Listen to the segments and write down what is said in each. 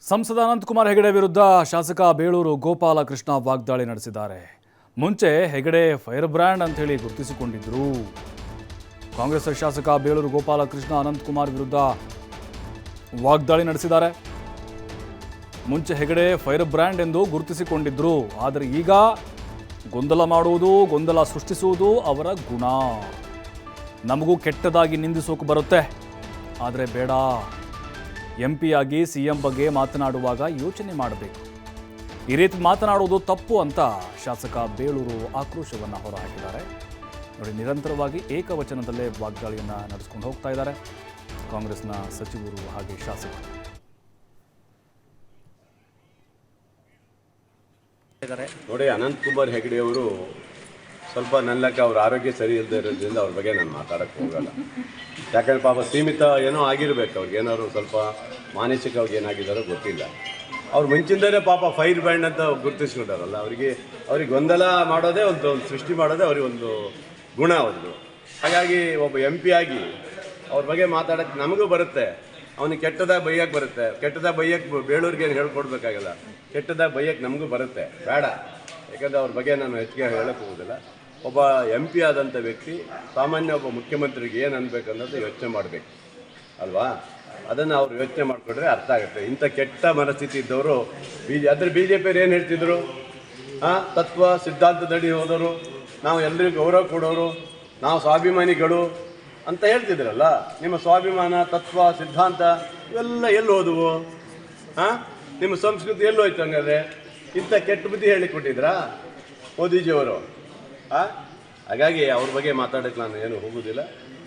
ಸಂಸದ ಅನಂತಕುಮಾರ್ ಹೆಗಡೆ ವಿರುದ್ಧ ಶಾಸಕ ಬೇಳೂರು ಗೋಪಾಲಕೃಷ್ಣ ವಾಗ್ದಾಳಿ ನಡೆಸಿದ್ದಾರೆ. ಮುಂಚೆ ಹೆಗಡೆ ಫೈರ್ ಬ್ರ್ಯಾಂಡ್ ಅಂತ ಹೇಳಿ ಗುರುತಿಸಿಕೊಂಡಿದ್ರು. ಕಾಂಗ್ರೆಸ್ ಶಾಸಕ ಬೇಳೂರು ಗೋಪಾಲಕೃಷ್ಣ ಅನಂತಕುಮಾರ್ ವಿರುದ್ಧ ವಾಗ್ದಾಳಿ ನಡೆಸಿದ್ದಾರೆ. ಮುಂಚೆ ಹೆಗಡೆ ಫೈರ್ ಬ್ರ್ಯಾಂಡ್ ಎಂದು ಗುರುತಿಸಿಕೊಂಡಿದ್ರು. ಆದರೆ ಈಗ ಗೊಂದಲ ಮಾಡುವುದು, ಗೊಂದಲ ಸೃಷ್ಟಿಸುವುದು ಅವರ ಗುಣ. ನಮಗೂ ಕೆಟ್ಟದಾಗಿ ನಿಂದಿಸೋಕೆ ಬರುತ್ತೆ, ಆದರೆ ಬೇಡ. MP ಆಗಿ CM ಬಗ್ಗೆ ಮಾತನಾಡುವಾಗ ಯೋಚನೆ ಮಾಡಬೇಕು. ಈ ರೀತಿ ಮಾತನಾಡುವುದು ತಪ್ಪು ಅಂತ ಶಾಸಕ ಬೇಳೂರು ಆಕ್ರೋಶವನ್ನು ಹೊರಹಾಕಿದ್ದಾರೆ. ನೋಡಿ, ನಿರಂತರವಾಗಿ ಏಕವಚನದಲ್ಲೇ ವಾಗ್ದಾಳಿಯನ್ನು ನಡೆಸ್ಕೊಂಡು ಹೋಗ್ತಾ ಇದ್ದಾರೆ ಕಾಂಗ್ರೆಸ್ನ ಸಚಿವರು ಹಾಗೆ ಶಾಸಕರು. ನೋಡಿ, ಅನಂತಕುಮಾರ್ ಹೆಗಡೆ ಅವರು ಸ್ವಲ್ಪ ನನ್ನಕ್ಕೆ ಅವ್ರ ಆರೋಗ್ಯ ಸರಿ ಇಲ್ಲದೆ ಇರೋದ್ರಿಂದ ಅವ್ರ ಬಗ್ಗೆ ನಾನು ಮಾತಾಡೋಕ್ಕೆ ಹೋಗಲ್ಲ. ಯಾಕಂದರೆ ಪಾಪ ಸೀಮಿತ ಏನೋ ಆಗಿರಬೇಕು, ಅವ್ರಿಗೆ ಏನಾದ್ರು ಸ್ವಲ್ಪ ಮಾನಸಿಕವಾಗಿ ಏನಾಗಿದ್ದಾರೋ ಗೊತ್ತಿಲ್ಲ. ಅವ್ರು ಮುಂಚಿಂದಲೇ ಪಾಪ ಫೈರ್ ಬ್ಯಾಂಡ್ ಅಂತ ಗುರುತಿಸ್ಕೊಂಡಾರಲ್ಲ, ಅವ್ರಿಗೆ ಗೊಂದಲ ಮಾಡೋದೇ ಒಂದು ಸೃಷ್ಟಿ ಮಾಡೋದೇ ಅವ್ರಿಗೆ ಒಂದು ಗುಣ ಒಂದು. ಹಾಗಾಗಿ ಒಬ್ಬ MP ಆಗಿ ಅವ್ರ ಬಗ್ಗೆ ಮಾತಾಡೋಕ್ಕೆ ನಮಗೂ ಬರುತ್ತೆ, ಅವನಿಗೆ ಕೆಟ್ಟದಾಗಿ ಬೈಯಕ್ಕೆ ಬರುತ್ತೆ. ಕೆಟ್ಟದಾಗಿ ಬೈಯಕ್ಕೆ ಬೇಳೂರಿಗೆ ಏನು ಹೇಳ್ಕೊಡ್ಬೇಕಾಗಲ್ಲ, ಕೆಟ್ಟದಾಗಿ ಬೈಯಕ್ಕೆ ನಮಗೂ ಬರುತ್ತೆ. ಬೇಡ, ಯಾಕಂದರೆ ಅವ್ರ ಬಗ್ಗೆ ನಾನು ಹೆಚ್ಚಿಗೆ ಹೇಳಕ್ಕೆ ಹೋಗೋದಿಲ್ಲ. ಒಬ್ಬ MP ಆದಂಥ ವ್ಯಕ್ತಿ ಸಾಮಾನ್ಯ ಒಬ್ಬ ಮುಖ್ಯಮಂತ್ರಿಗೆ ಏನು ಅನ್ಬೇಕು ಅನ್ನೋದು ಯೋಚನೆ ಮಾಡಬೇಕು ಅಲ್ವಾ? ಅದನ್ನು ಅವ್ರು ಯೋಚನೆ ಮಾಡಿಕೊಂಡ್ರೆ ಅರ್ಥ ಆಗುತ್ತೆ. ಇಂಥ ಕೆಟ್ಟ ಮನಸ್ಥಿತಿ ಇದ್ದವರು BJP ಏನು ಹೇಳ್ತಿದ್ರು? ತತ್ವ ಸಿದ್ಧಾಂತದಡಿ ಹೋದವರು, ನಾವು ಎಲ್ಲರಿಗೂ ಗೌರವ ಕೊಡೋರು, ನಾವು ಸ್ವಾಭಿಮಾನಿಗಳು ಅಂತ ಹೇಳ್ತಿದ್ರಲ್ಲ. ನಿಮ್ಮ ಸ್ವಾಭಿಮಾನ, ತತ್ವ, ಸಿದ್ಧಾಂತ ಇವೆಲ್ಲ ಎಲ್ಲಿ ಹೋದವು? ನಿಮ್ಮ ಸಂಸ್ಕೃತಿ ಎಲ್ಲಿ ಹೋಯ್ತು? ಹಂಗಾದ್ರೆ ಇಂಥ ಕೆಟ್ಟ ಬುದ್ಧಿ ಹೇಳಿಕೊಟ್ಟಿದ್ರಾ ಮೋದಿಜಿಯವರು? ಹಾಗಾಗಿ ಅವ್ರ ಬಗ್ಗೆ ಮಾತಾಡೋಕ್ಕೆ ನಾನು ಏನು ಹೋಗೋದಿಲ್ಲ.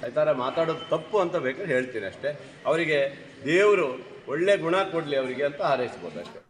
ಈ ಥರ ಮಾತಾಡೋದು ತಪ್ಪು ಅಂತ ಬೇಕಾದ್ರೆ ಹೇಳ್ತೀನಿ ಅಷ್ಟೇ. ಅವರಿಗೆ ದೇವರು ಒಳ್ಳೆ ಗುಣ ಕೊಡಲಿ ಅವರಿಗೆ ಅಂತ ಹಾರೈಸ್ಬೋದು ಅಷ್ಟೇ.